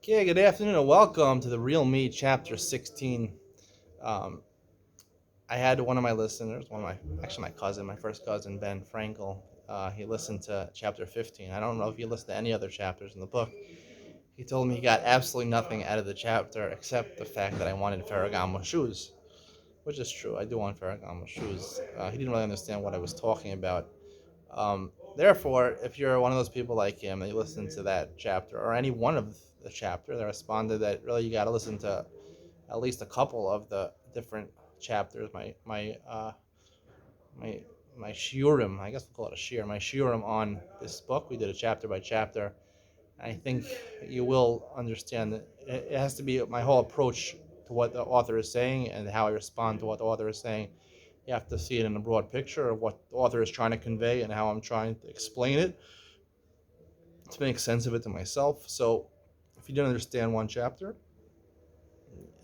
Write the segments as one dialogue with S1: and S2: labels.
S1: Okay, good afternoon and welcome to the Real Me, Chapter 16. Um, I had one of my listeners, my cousin, my first cousin, Ben Frankel. He listened to Chapter 15. I don't know if he listened to any other chapters in the book. He told me he got absolutely nothing out of the chapter except the fact that I wanted Ferragamo shoes, which is true. I do want Ferragamo shoes. He didn't really understand what I was talking about. Therefore, if you're one of those people like him and you listen to that chapter or any one of the chapter that responded that really you got to listen to at least a couple of the different chapters. My my shiurim, I guess we'll call it a shiur. My shiurim on this book. We did a chapter by chapter. I think you will understand that it has to be my whole approach to what the author is saying and how I respond to what the author is saying. You have to see it in a broad picture of what the author is trying to convey and how I'm trying to explain it to make sense of it to myself. So if you didn't understand one chapter,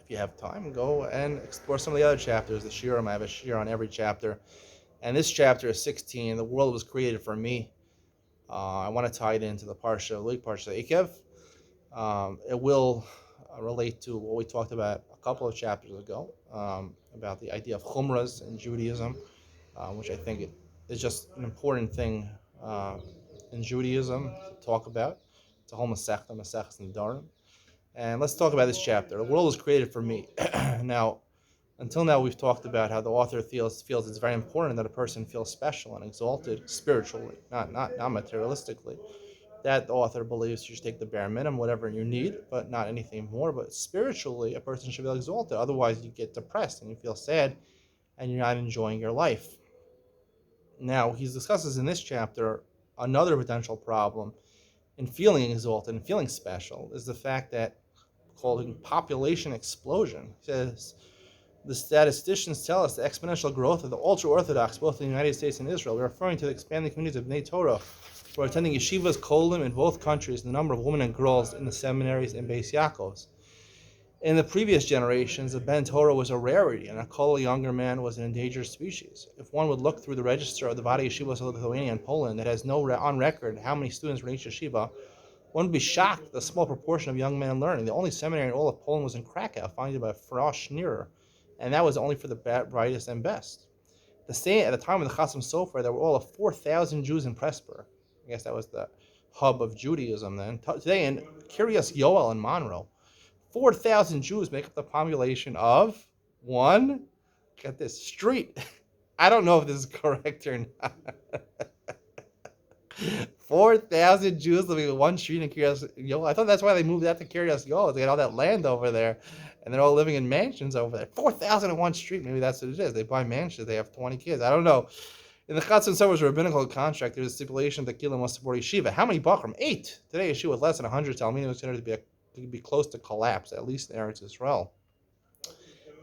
S1: if you have time, go and explore some of the other chapters. The shiurim, I have a shiur on every chapter. And this chapter is 16. The world was created for me. I want to tie it into the Parsha, Parsha Eikev. It will relate to what we talked about a couple of chapters ago about the idea of chumras in Judaism, which I think is just an important thing in Judaism to talk about. It's a whole Masechta, Maseches Nedarim. And let's talk about this chapter. The world was created for me. Now, until now, we've talked about how the author feels it's very important that a person feels special and exalted spiritually, not materialistically. That the author believes you should take the bare minimum, whatever you need, but not anything more. But spiritually, a person should feel exalted. Otherwise, you get depressed and you feel sad and you're not enjoying your life. Now, he discusses in this chapter another potential problem in feeling exalted and feeling special is the fact that called population explosion. He says the statisticians tell us the exponential growth of the ultra-Orthodox, both in the United States and Israel. We're referring to the expanding communities of Bnei Torah who are attending yeshivas kolim in both countries, the number of women and girls in the seminaries and Beis Yaakovs. In the previous generations, the Ben Torah was a rarity, and a kol younger man was an endangered species. If one would look through the register of the Vada Yeshivas of Lithuania and Poland that has no on record how many students were in each yeshiva, one would be shocked at the small proportion of young men learning. The only seminary in all of Poland was in Krakow, founded by Frosch Schneerer, and that was only for the brightest and best. At the time of the Chassam Sofer, there were all of 4,000 Jews in Pressburg. I guess that was the hub of Judaism then. Today in Kiryas Yoel in Monroe, 4,000 Jews make up the population of one, get this, street. I don't know if this is correct or not. 4,000 Jews living in one street in Kiryas Yoel. I thought that's why they moved out to Kiryas Yoel. They had all that land over there, and they're all living in mansions over there. 4,000 in one street. Maybe that's what it is. They buy mansions. They have 20 kids. I don't know. In the Chatzon Sofer's rabbinical contract, there's a stipulation that Gila must support yeshiva. How many Bachram? 8. Today, yeshiva with less than 100 Talmidim is considered to be close to collapse, at least in Eretz Yisrael.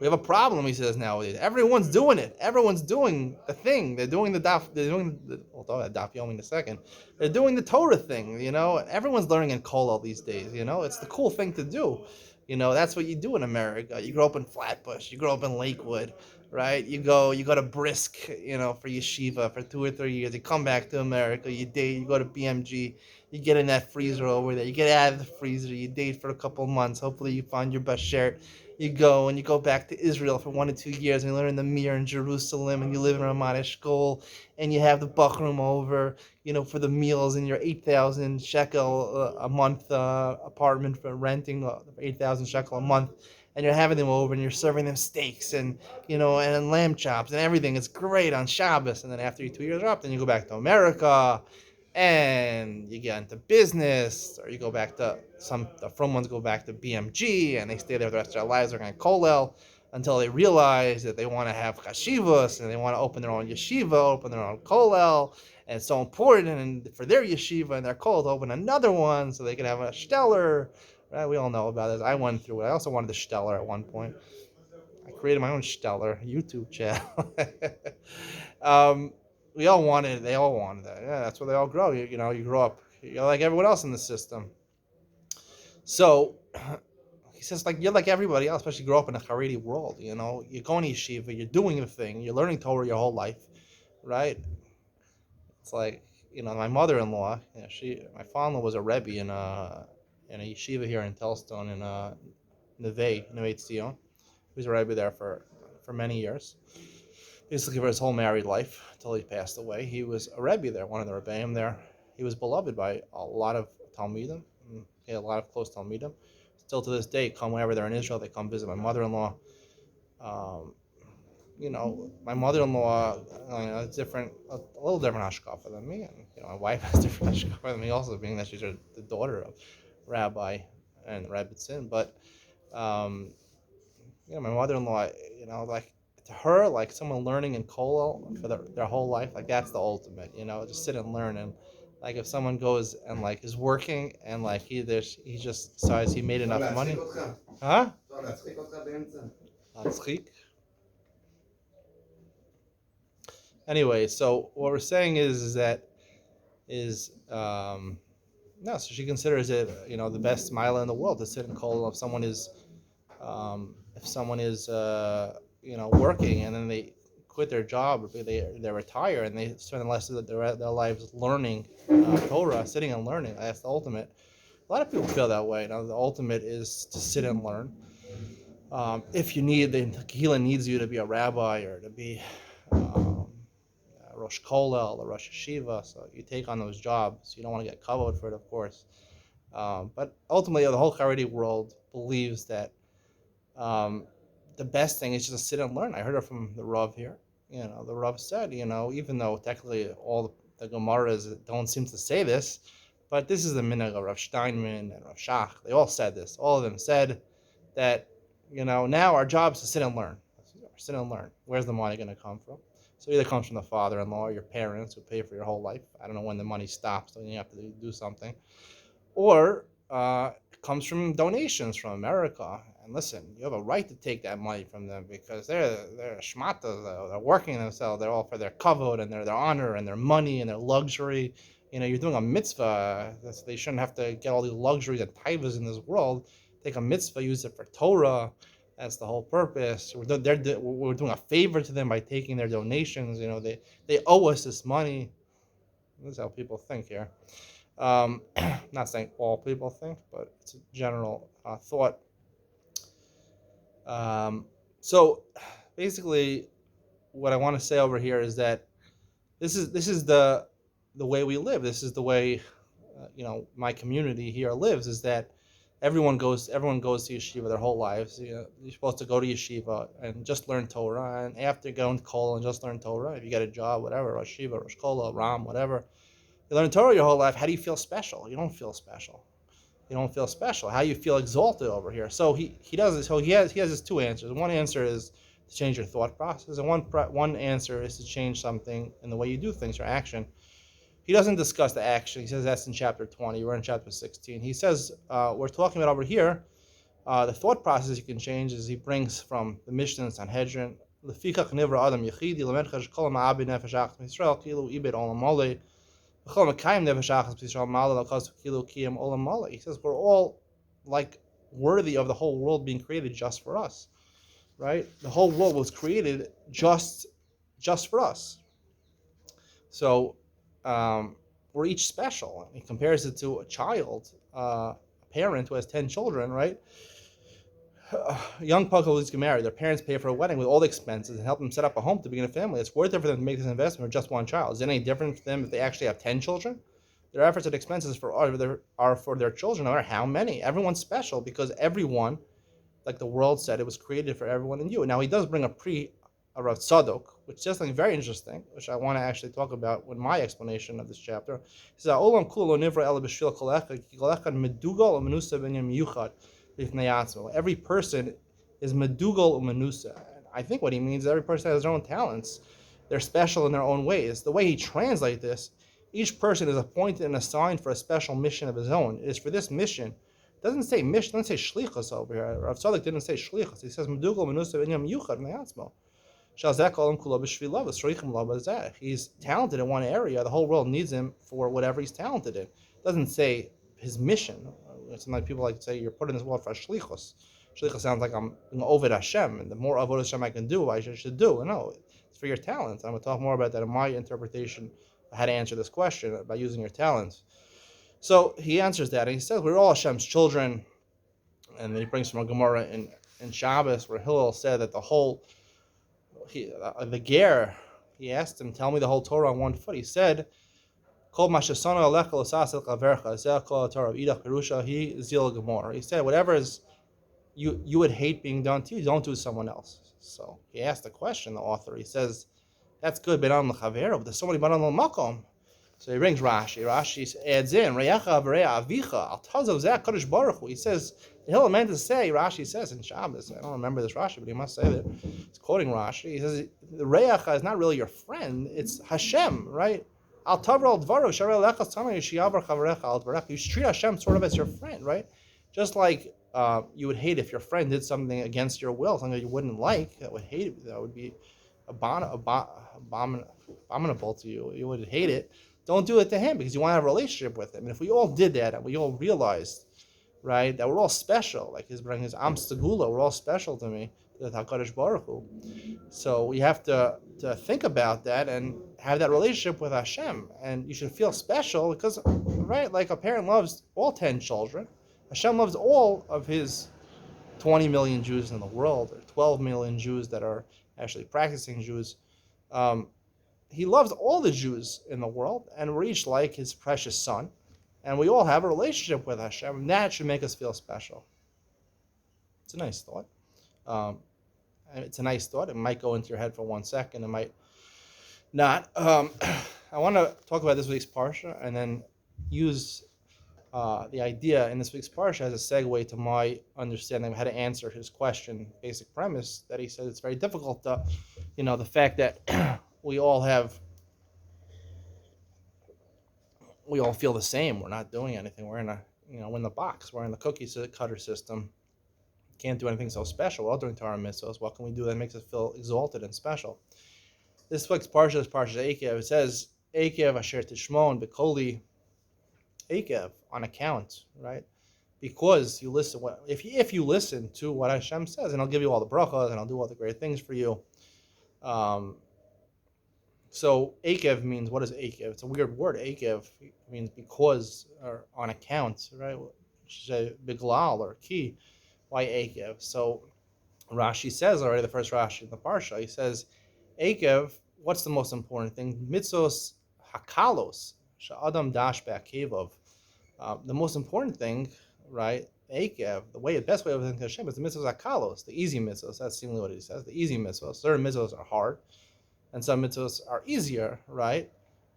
S1: We have a problem, he says nowadays. Everyone's doing it. Everyone's doing the thing. They're doing the daf. They're doing the. We'll talk about daf yomi in a second. They're doing the Torah thing. Everyone's learning in kollel these days. It's the cool thing to do. That's what you do in America. You grow up in Flatbush. You grow up in Lakewood, right? You go to Brisk, for yeshiva for 2 or 3 years. You come back to America. You date. You go to BMG. You get in that freezer over there. You get out of the freezer. You date for a couple of months. Hopefully, you find your best shirt. You go back to Israel for 1 or 2 years, and you learn the Mir in Jerusalem, and you live in Ramat Eshkol, and you have the Bachram over, for the meals in your 8,000 shekel a month apartment for renting, 8,000 shekel a month, and you're having them over, and you're serving them steaks and lamb chops and everything. It's great on Shabbos, and then after your 2 years are up, then you go back to America, and you get into business, or you go back to the from ones go back to BMG, and they stay there the rest of their lives. They're going to kollel until they realize that they want to have chashivos, and they want to open their own yeshiva, open their own kollel, and it's so important for their yeshiva and their kollel to open another one so they can have a stellar. Right? We all know about this. I went through it. I also wanted the stellar at one point. I created my own stellar YouTube channel. We all wanted it. They all wanted that. Yeah, that's where they all grow. You grow up. You're like everyone else in the system. So he says, you're like everybody else, especially grow up in a Haredi world. You're going to yeshiva. You're doing the thing. You're learning Torah your whole life, right? It's like my mother-in-law. My father-in-law was a rebbe in a yeshiva here in Telstone in Neve Tzion. He was a Rebbe there for many years, basically for his whole married life until he passed away. He was a Rebbe there, one of the Rebbeim there. He was beloved by a lot of Talmidim. He had a lot of close Talmidim. Still to this day, come whenever they're in Israel, they come visit my mother-in-law. Um, my mother-in-law, is different, a little different hashkafa than me, and my wife has different hashkafa than me, also being that she's the daughter of Rabbi and Rebbitzin. But my mother-in-law, like to her, like someone learning in kollel for their whole life, like that's the ultimate. Just sit and learn. And like if someone goes and like is working and like he just decides he made enough money, huh? Anyway, so what we're saying is that no, so she considers it the best smile in the world to sit in kollel if someone is working and then they quit their job or they retire and they spend the rest of their lives learning Torah, sitting and learning. That's the ultimate. A lot of people feel that way. The ultimate is to sit and learn. If you need, the Kehillah needs you to be a rabbi or to be Rosh Kollel or Rosh Yeshiva, so you take on those jobs. You don't want to get kavod for it, of course. But ultimately, the whole Haredi world believes that the best thing is just to sit and learn. I heard it from the Rav here. The Rav said, even though technically all the Gemaras don't seem to say this, but this is the minhag of Rav Steinman and Rav Shach. They all said this. All of them said that, now our job is to sit and learn. Sit and learn. Where's the money going to come from? So either it comes from the father-in-law or your parents who pay for your whole life. I don't know when the money stops, so you have to do something. Or it comes from donations from America. And listen, you have a right to take that money from them because they're shmatas. They're working themselves. They're all for their kavod and their honor and their money and their luxury. You're doing a mitzvah. They shouldn't have to get all these luxuries and taivas in this world. Take a mitzvah, use it for Torah. That's the whole purpose. We're doing a favor to them by taking their donations. They owe us this money. This is how people think here. Not saying all people think, but it's a general thought. So basically, what I want to say over here is that this is the way we live. This is the way my community here lives. Is that everyone goes to yeshiva their whole lives. You're supposed to go to yeshiva and just learn Torah, and after going to kollel and just learn Torah. If you get a job, whatever, Rosh Yeshiva, Rosh Kollel, Ram, whatever, you learn Torah your whole life. How do you feel special? You don't feel special. How you feel exalted over here. So he does it. So he has his two answers. One answer is to change your thought process, and one answer is to change something in the way you do things, your action. He doesn't discuss the action. He says that's in chapter 20. We're in chapter 16. He says we're talking about over here the thought process you can change is he brings from the Mishnah and Sanhedrin. Lefikach nivra adam yechidi lemenchash kol ma'abi nefesh achas Yisrael kilu ibed olam malei. He says we're all like worthy of the whole world being created just for us, right? The whole world was created just for us. So we're each special. He compares it to a child, a parent who has 10 children, right? A young couple who's getting married, their parents pay for a wedding with all the expenses and help them set up a home to begin a family. It's worth it for them to make this investment for just one child. Is it any different for them if they actually have 10 children? Their efforts and expenses are for their children, no matter how many. Everyone's special because everyone, like the world said, it was created for everyone and you. Now he does bring a Rav Tzadok, which is something very interesting, which I want to actually talk about with my explanation of this chapter. He says, "Olam kulo nivra ela b'shvil kol echad, ki kol echad medugal u'menusa b'nyam yuchad b'fnei atzmo." Every person is medugal u'menusa. I think what he means is every person has their own talents. They're special in their own ways. The way he translates this, each person is appointed and assigned for a special mission of his own. It is for this mission. It doesn't say mission, doesn't say shlichus over here. Rav Tzadok didn't say shlichus. He says medugal u'menusa b'nyam yuchad b'fnei atzmo. He's talented in one area. The whole world needs him for whatever he's talented in. It doesn't say his mission. Sometimes people like to say you're put in this world for a shlichus. Shlichus sounds like I'm Oved Hashem, and the more Oved Hashem I can do, I should do. No, it's for your talents. I'm going to talk more about that in my interpretation of how to answer this question by using your talents. So he answers that, and he says, we're all Hashem's children. And then he brings from a Gemara in Shabbos where Hillel said that the Ger, he asked him, tell me the whole Torah on one foot. He said, Kol mashasana alecha l'sasel chavercha, zeh kol Torah idach perusha he zil gemor. He said, whatever is you would hate being done to you, don't do to someone else. So he asked the question, the author. He says, that's good, benan l'chaver, but there's so many benan l'makom. So he brings Rashi. Rashi adds in, Reyacha v'reya avicha, al tazov zeh kadosh baruch hu. He says, the Hillel meant to say, Rashi says in Shabbos, I don't remember this Rashi, but he must say that. He's quoting Rashi. He says, the Reyacha is not really your friend, it's Hashem, right? Al tavra dvaro sharei lechas tana yishiyavar chavrecha al dvarech. You should treat Hashem sort of as your friend, right? Just like you would hate if your friend did something against your will, something that you wouldn't like, that would be abominable to you. You would hate it. Don't do it to him because you want to have a relationship with him. And if we all did that and we all realized, right, that we're all special, like his Am Segula, we're all special to me, the HaKadosh Baruch Hu. So we have to think about that and have that relationship with Hashem. And you should feel special because, right, like a parent loves all 10 children. Hashem loves all of his 20 million Jews in the world, or 12 million Jews that are actually practicing Jews. He loves all the Jews in the world, and we're each like his precious son, and we all have a relationship with Hashem, and that should make us feel special. It's a nice thought. It's a nice thought. It might go into your head for 1 second. It might not. I want to talk about this week's Parsha, and then use the idea in this week's Parsha as a segue to my understanding of how to answer his question, basic premise, that he says it's very difficult to, the fact that we all feel the same. We're not doing anything. We're in the box. We're in the cookie cutter system. Can't do anything so special. We're all doing Our Mythos. What can we do that makes us feel exalted and special? This week's Parsha is Parsha Eikev. It says, Eikev asher tishmon bekoli Eikev, on account, right? Because you listen. If you listen to what Hashem says, and I'll give you all the brachas, and I'll do all the great things for you. So Eikev means, what is Eikev? It's a weird word. Eikev means because or on account, right? Biglal or ki. Why Eikev? So Rashi says already, the first Rashi in the Parsha, he says, Eikev, what's the most important thing? Mitzvos hakalos, sha'adam dash be'akevov. The most important thing, right? Eikev, the best way of thinking Hashem is the mitzvos hakalos, the easy mitzvos. That's seemingly what he says. The easy mitzvos. Certain mitzvos are hard, and some mitzvos are easier, right?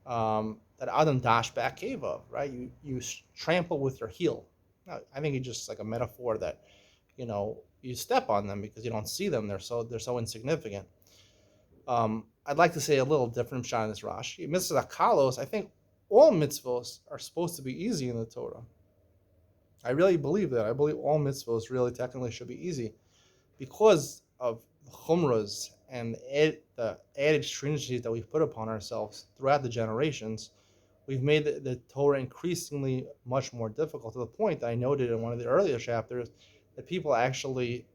S1: That adam dash be'akevov, right? You trample with your heel. Now, I think it's just like a metaphor that, you step on them because you don't see them. They're so insignificant. I'd like to say a little different shot in this Rashi. Mitzvahs hakalos, I think all mitzvahs are supposed to be easy in the Torah. I really believe that. I believe all mitzvahs really technically should be easy because of the chumras and the added stringencies that we've put upon ourselves throughout the generations. We've made the Torah increasingly much more difficult, to the point that I noted in one of the earlier chapters that people actually,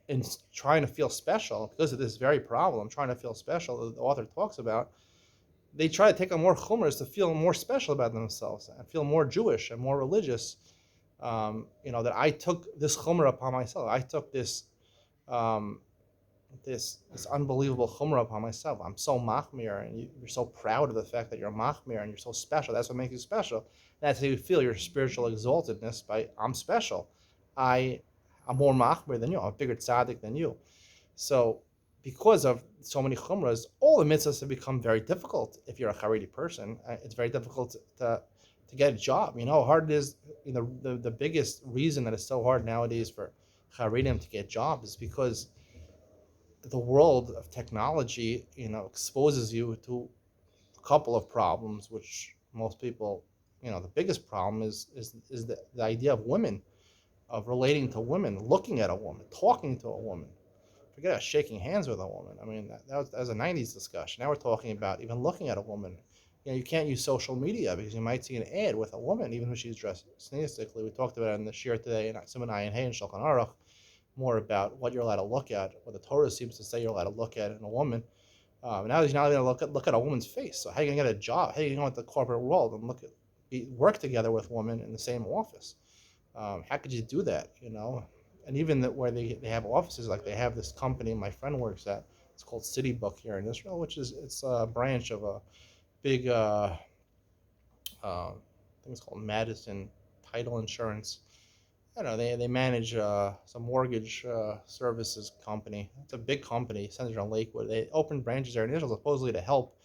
S1: in trying to feel special, because of this very problem, trying to feel special, that the author talks about, they try to take on more chumras to feel more special about themselves and feel more Jewish and more religious. That I took this chumrah upon myself. I took this unbelievable chumrah upon myself. I'm so machmir, and you're so proud of the fact that you're machmir and you're so special. That's what makes you special. That's how you feel your spiritual exaltedness, by I'm special. I'm more machmir than you. I'm a bigger tzaddik than you. So because of so many chumras, all the mitzvahs have become very difficult. If you're a Haredi person, it's very difficult to get a job. You know how hard it is. The biggest reason that it's so hard nowadays for Haredim to get jobs is because the world of technology, exposes you to a couple of problems, which most people, the biggest problem is the idea of women, of relating to women, looking at a woman, talking to a woman. Forget about shaking hands with a woman. I mean, that was a 90s discussion. Now we're talking about even looking at a woman. You can't use social media because you might see an ad with a woman, even if she's dressed stylistically. We talked about it in the shir today, in Simon Ayin Hey and Shulchan Aruch, more about what you're allowed to look at, what the Torah seems to say you're allowed to look at in a woman. Now you're not going to look at a woman's face. So how are you going to get a job? How are you going to go into the corporate world and look at work together with women in the same office. How could you do that? And even where they have offices, like they have this company my friend works at. It's called Citibook here in Israel, which is it's a branch of a big I think it's called Madison Title Insurance. I don't know. They manage some mortgage services company. It's a big company centered on Lakewood. They opened branches there in Israel supposedly to help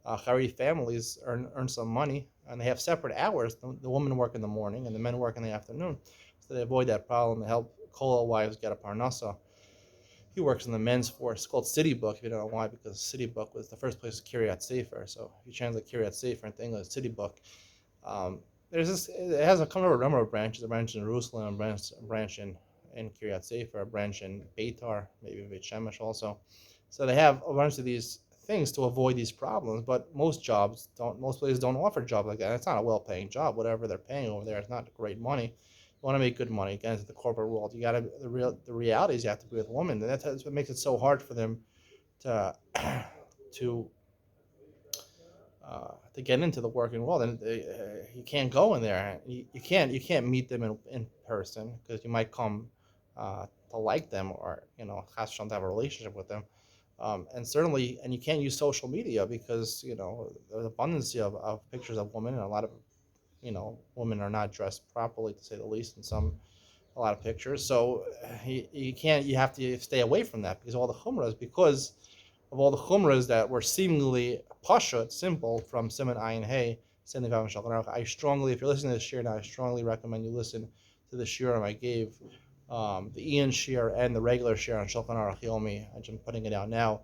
S1: Haredi families earn some money, and they have separate hours. The women work in the morning, and the men work in the afternoon, so they avoid that problem. They help Kol wives get a parnasa. He works in the men's force. It's called City Book. If you don't know why, because City Book was the first place to Kiryat Sefer. So if you translate Kiryat Sefer into English, City Book. Um, there's this. It has a number of branches. A branch in Jerusalem, a branch in Kiryat Sefer, a branch in Beitar, maybe Beit Shemesh also. So they have a bunch of these things to avoid these problems. But most jobs don't. Most places don't offer jobs like that. It's not a well-paying job. Whatever they're paying over there, it's not great money. You want to make good money. Get into the corporate world. You got to the reality is you have to be with women. And that's what makes it so hard for them to to to get into the working world, and you can't go in there. You can't meet them in person because you might come to like them, or have to have a relationship with them. And you can't use social media because there's abundance of pictures of women, and a lot of women are not dressed properly, to say the least, in a lot of pictures. So you can't. You have to stay away from that because of all the chumras that were seemingly Parsha, simple, from Simon Ayin Hey, I strongly, if you're listening to this shir now, I strongly recommend you listen to the shirim I gave, the Ian shir and the regular shir on Shulchan Aruch Yomi. I'm putting it out now.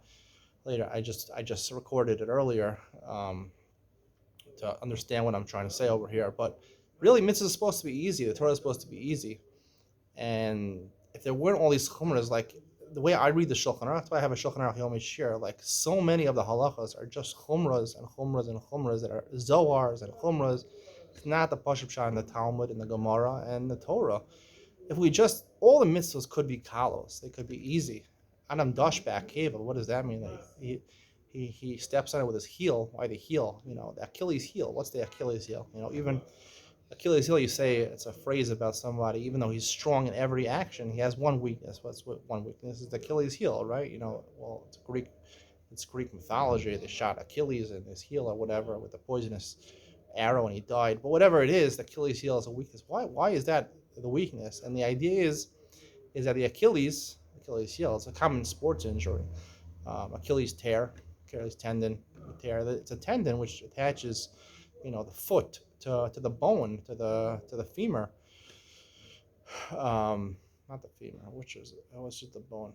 S1: Later, I just recorded it earlier to understand what I'm trying to say over here. But really, mitzvah is supposed to be easy. The Torah is supposed to be easy. And if there weren't all these chumras, like the way I read the Shulchan Aruch, that's why I have a Shulchan Aruch Yomi Shir. Like so many of the halachas are just chumras and chumras and chumras that are zohars and chumras. It's not the Pashup Shah and the Talmud and the Gemara and the Torah. If we just all the mitzvahs could be kalos, they could be easy. Adam dashback keva. What does that mean? Like he steps on it with his heel. Why the heel? The Achilles heel. What's the Achilles heel? Even Achilles heel, you say it's a phrase about somebody, even though he's strong in every action, he has one weakness. What's one weakness? Is the Achilles heel, right? Well, it's Greek mythology. They shot Achilles in his heel or whatever with a poisonous arrow, and he died. But whatever it is, the Achilles heel is a weakness. Why is that the weakness? And the idea is that the Achilles heel, it's a common sports injury. Achilles tear, Achilles tendon tear. It's a tendon which attaches, the foot to the bone, to the femur. Not the femur. Which is it? Oh, it's just the bone.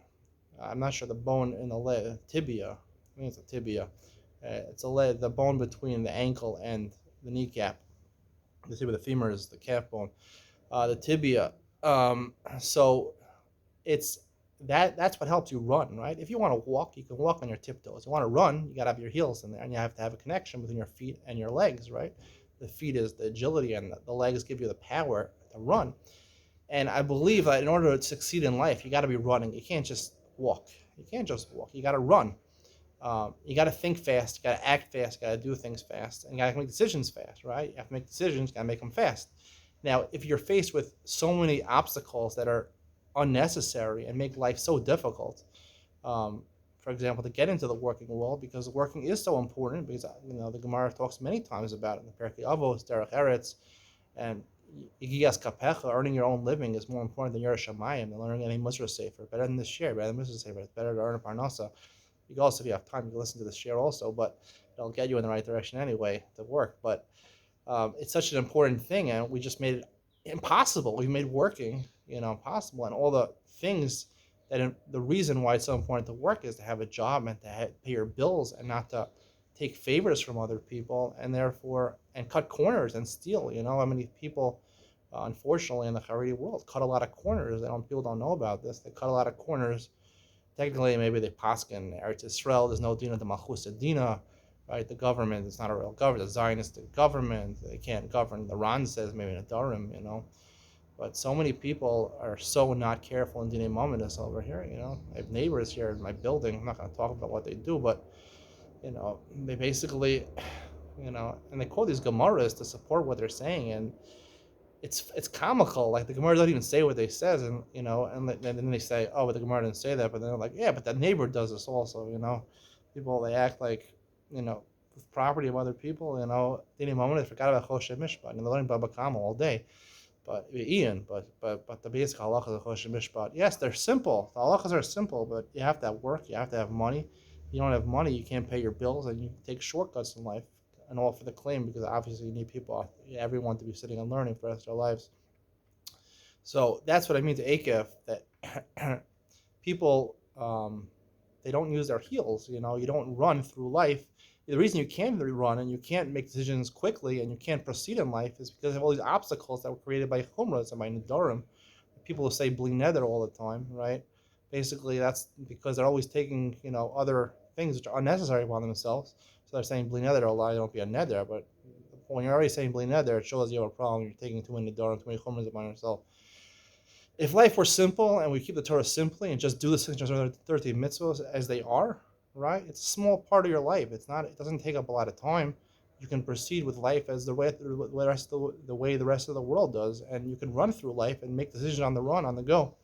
S1: I'm not sure the bone in the leg, tibia. I think it's a tibia. It's the bone between the ankle and the kneecap. The tibia, the femur is the calf bone. The tibia. So it's that's what helps you run, right? If you want to walk, you can walk on your tiptoes. You want to run, you got to have your heels in there, and you have to have a connection between your feet and your legs, right? The feet is the agility, and the legs give you the power to run. And I believe that in order to succeed in life, you got to be running. You can't just walk. You can't just walk. You got to run. You got to think fast. You got to act fast. You got to do things fast. And you got to make decisions fast, right? You have to make decisions. You got to make them fast. Now, if you're faced with so many obstacles that are unnecessary and make life so difficult, for example, to get into the working world, because working is so important, because the Gemara talks many times about it in the Perkei Avos, Derech Eretz, and Yigias Kapecha, earning your own living, is more important than Yerush Shamayim, than learning any Musar Sefer, better than this share, better than Musar Sefer. It's better to earn a Parnasa. You can also, if you have time, you can listen to this share also, but it'll get you in the right direction anyway to work. But it's such an important thing, and we just made it impossible. We made working, impossible, and all the things the reason why it's so important to work is to have a job and to pay your bills and not to take favors from other people, and therefore cut corners and steal. How many people, unfortunately, in the Haredi world cut a lot of corners. People don't know about this. They cut a lot of corners. Technically, maybe they paskin Eretz Israel. There's no dina de malchus dina, right? The government is not a real government. The Zionistic government, they can't govern. The Ran says maybe in a Durham, But so many people are so not careful in Dinei Mominus over here, I have neighbors here in my building. I'm not going to talk about what they do, but, they basically and they quote these Gemaras to support what they're saying, and it's comical. Like the Gemara doesn't even say what they says, and then they say, oh, but the Gemara didn't say that. But then they're like, yeah, but the neighbor does this also. People, they act like, with property of other people. Any moment they forgot about Choshe Mishpat, and they're learning Baba Kama all day. But Ian, but the basic halachas of Choshe Mishpat, yes, they're simple. The halachas are simple, but you have to have work, you have to have money. If you don't have money, you can't pay your bills, and you take shortcuts in life, and all for the claim, because obviously you need everyone to be sitting and learning for the rest of their lives. So that's what I mean to Eikev, that people, they don't use their heels. You don't run through life. The reason you can't run and you can't make decisions quickly and you can't proceed in life is because of all these obstacles that were created by chumras and by nedarim. People who say bli neder all the time, right? Basically, that's because they're always taking, other things which are unnecessary upon themselves. So they're saying bli neder a lot, don't be a neder. But when you're already saying bli neder, it shows you have a problem. You're taking too many nedarim, too many chumras upon yourself. If life were simple and we keep the Torah simply and just do the 613 mitzvahs as they are, right? It's a small part of your life. It doesn't take up a lot of time. You can proceed with life as the way the rest of the world does, and you can run through life and make decisions on the run, on the go,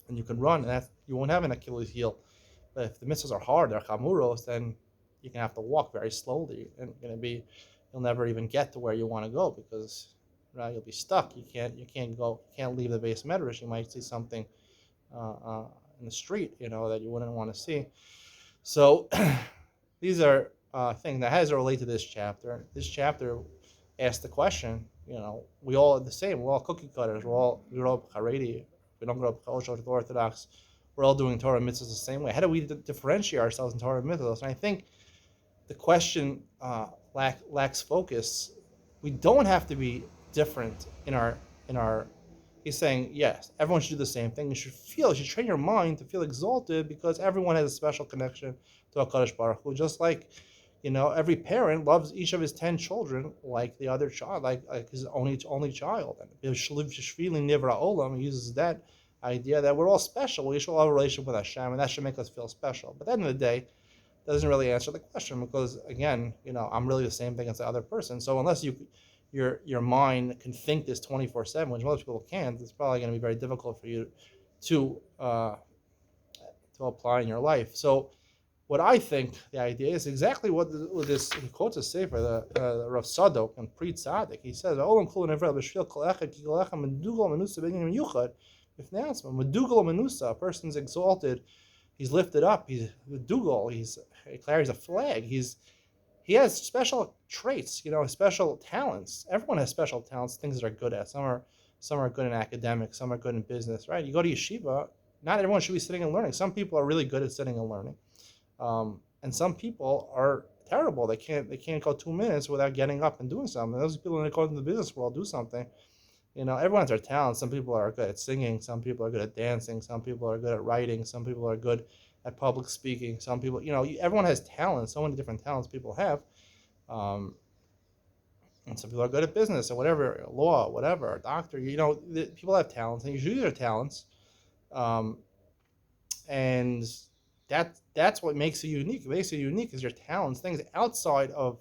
S1: and you can run, and you won't have an Achilles heel. But if the mitzvahs are hard, they're chamuros, then you're gonna have to walk very slowly, and you'll never even get to where you want to go, because right, you'll be stuck. You can't leave the base medrash. You might see something in the street, that you wouldn't want to see. So these are things that has to relate to this chapter. This chapter asks the question, we all are the same. We're all cookie cutters. We grow up Haredi. We don't grow up Orthodox. We're all doing Torah mitzvahs the same way. How do we differentiate ourselves in Torah mitzvahs? And I think the question lacks focus. We don't have to be different in our. He's saying, yes, everyone should do the same thing. You should train your mind to feel exalted, because everyone has a special connection to HaKadosh Baruch Hu. Just like, every parent loves each of his 10 children like the other child, like his only child. And he uses that idea that we're all special. We should all have a relationship with Hashem, and that should make us feel special. But at the end of the day, it doesn't really answer the question, because, again, I'm really the same thing as the other person. So unless your mind can think this 24/7, which most people can't, it's probably going to be very difficult for you to apply in your life. So what I think the idea is exactly what this, he quotes a sefer, the Rav Sadok and Pri Tzaddik. He says, a person's exalted, he's lifted up, he's dugal, he carries a flag, he has special traits, special talents. Everyone has special talents, things that are good at. Some are good in academics, some are good in business, right? You go to yeshiva, not everyone should be sitting and learning. Some people are really good at sitting and learning, and some people are terrible. They can't go 2 minutes without getting up and doing something. Those people that go into the business world do something. Everyone has their talents. Some people are good at singing. Some people are good at dancing. Some people are good at writing. Some people are good at public speaking. Some people, everyone has talents. So many different talents people have. And some people are good at business or whatever, law, whatever, doctor. People have talents, and you should use their talents. And that's what makes you unique. What makes you unique is your talents, things outside of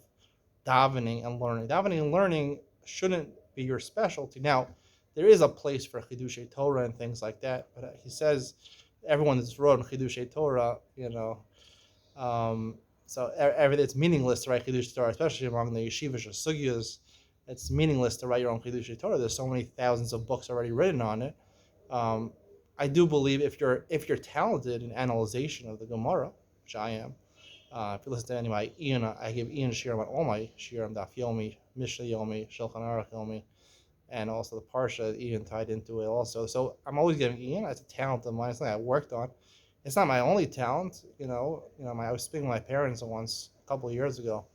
S1: davening and learning. Davening and learning shouldn't be your specialty. Now, there is a place for Chidushei Torah and things like that, but he says everyone that's wrote in Chidushei Torah, so it's meaningless to write Chidushei Torah, especially among the yeshivas or sugyas. It's meaningless to write your own Chidushei Torah. There's so many thousands of books already written on it. I do believe if you're talented in analyzation of the Gemara, which I am, if you listen to any of my Ian, I give Ian shiurim on all my shiurim, Daf Yomi, Mishnah Yomi, Shulchan Aruch Yomi, and also the Parsha Ian tied into it also. So I'm always giving Ian. It's a talent of mine. It's something I worked on. It's not my only talent. I was speaking with my parents once a couple of years ago.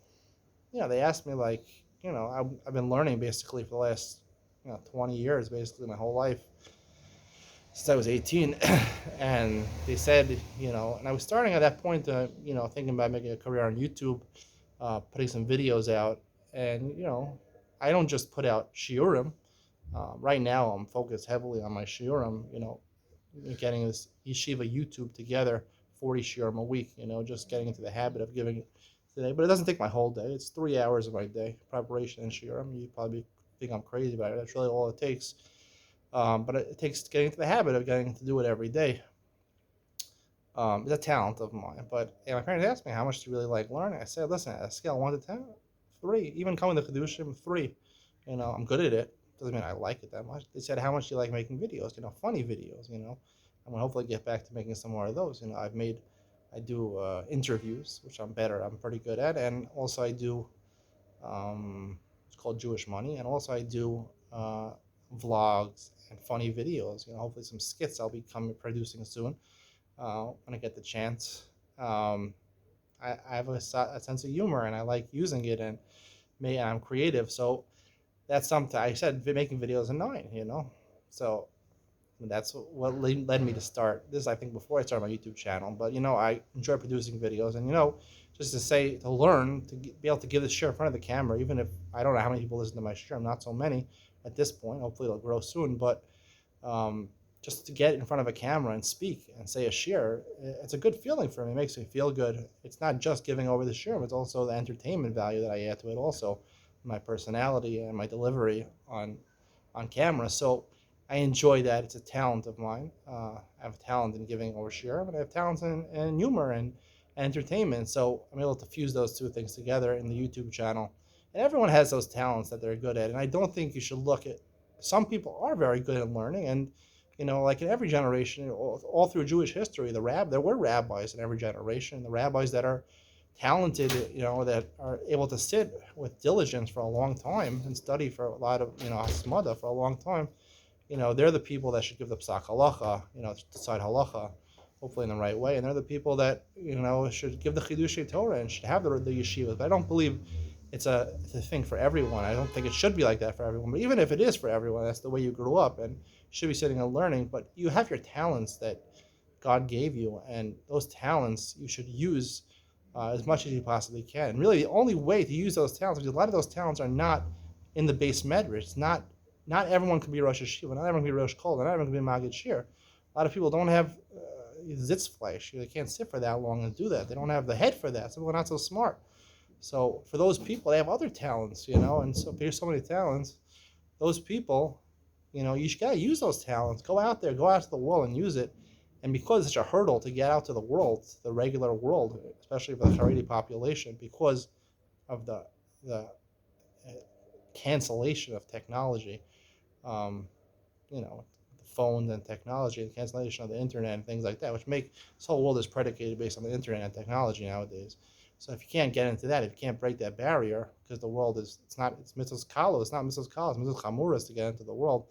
S1: They asked me, like, I've been learning basically for the last 20 years, basically my whole life, since I was 18, and they said, and I was starting at that point, thinking about making a career on YouTube, putting some videos out, and I don't just put out shiurim. Right now, I'm focused heavily on my shiurim. Getting this yeshiva YouTube together, 40 shiurim a week. Just getting into the habit of giving today, but it doesn't take my whole day. It's 3 hours of my day, preparation and shiurim. You probably think I'm crazy about it. That's really all it takes. But it takes getting into the habit of getting to do it every day. It's a talent of mine. But my parents asked me, how much do you really like learning? I said, listen, at a scale of 1 to 10, 3. Even coming to Kedushim, 3. I'm good at it. Doesn't mean I like it that much. They said, how much do you like making videos? Funny videos, I'm going to hopefully get back to making some more of those. I do interviews, which I'm pretty good at. And also I do, it's called Jewish Money. And also I do vlogs and funny videos. Hopefully some skits I'll be producing soon when I get the chance. I have a sense of humor, and I like using it, and I'm creative. So that's something I said. Making videos at 9, so that's what led me to start this. I think before I started my YouTube channel, but I enjoy producing videos, and just to learn to be able to give the share in front of the camera, even if I don't know how many people listen to my share. Not so many at this point. Hopefully it'll grow soon, but just to get in front of a camera and speak and say a shir, it's a good feeling for me. It makes me feel good. It's not just giving over the shir, but it's also the entertainment value that I add to it, also my personality and my delivery on camera. So I enjoy that. It's a talent of mine. I have a talent in giving over shir, but I have talents in humor and entertainment. So I'm able to fuse those two things together in the YouTube channel. And everyone has those talents that they're good at. And I don't think you should look at, some people are very good at learning, and like in every generation, all through Jewish history, there were rabbis in every generation. The rabbis that are talented, that are able to sit with diligence for a long time and study for a lot of, hasmada for a long time. They're the people that should give the psak halacha, decide halacha, hopefully in the right way. And they're the people that, should give the chidushei Torah and should have the yeshivas. But I don't believe it's a thing for everyone. I don't think it should be like that for everyone. But even if it is for everyone, that's the way you grew up, and you should be sitting and learning. But you have your talents that God gave you, and those talents you should use as much as you possibly can. And really, the only way to use those talents, because a lot of those talents are not in the base medrash. It's not everyone can be Rosh Hashiva, not everyone can be Rosh Kol, not everyone can be Maggid Shir. A lot of people don't have zitzfleisch. They can't sit for that long and do that. They don't have the head for that. Some people are not so smart. So for those people, they have other talents, and so if there's so many talents, those people, you got to use those talents. Go out there, go out to the world and use it. And because it's such a hurdle to get out to the world, the regular world, especially for the Haredi population, because of the cancellation of technology, the phones and technology, and cancellation of the internet and things like that, which make this whole world is predicated based on the internet and technology nowadays. So if you can't get into that, if you can't break that barrier, because the world it's mitzvahs kalo, it's not mitzvahs kalo, it's mitzvahs chamuras to get into the world.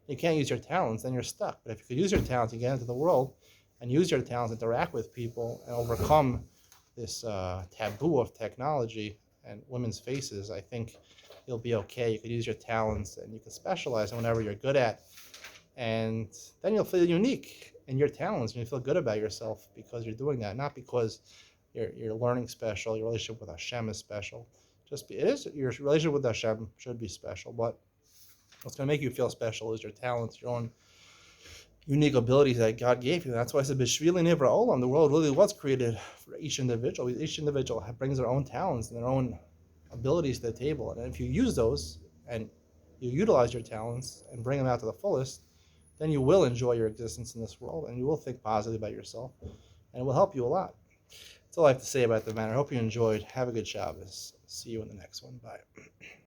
S1: You can't use your talents, then you're stuck. But if you could use your talents to get into the world, and use your talents to interact with people and overcome this taboo of technology and women's faces, I think you'll be okay. You could use your talents, and you can specialize in whatever you're good at, and then you'll feel unique in your talents, and you feel good about yourself because you're doing that, not because you're learning special. Your relationship with Hashem is special. Your relationship with Hashem should be special, but what's going to make you feel special is your talents, your own unique abilities that God gave you. That's why I said, B'shvili nivra olam, the world really was created for each individual. Each individual brings their own talents and their own abilities to the table. And if you use those and you utilize your talents and bring them out to the fullest, then you will enjoy your existence in this world, and you will think positively about yourself, and it will help you a lot. That's all I have to say about the matter. I hope you enjoyed. Have a good Shabbos. See you in the next one. Bye.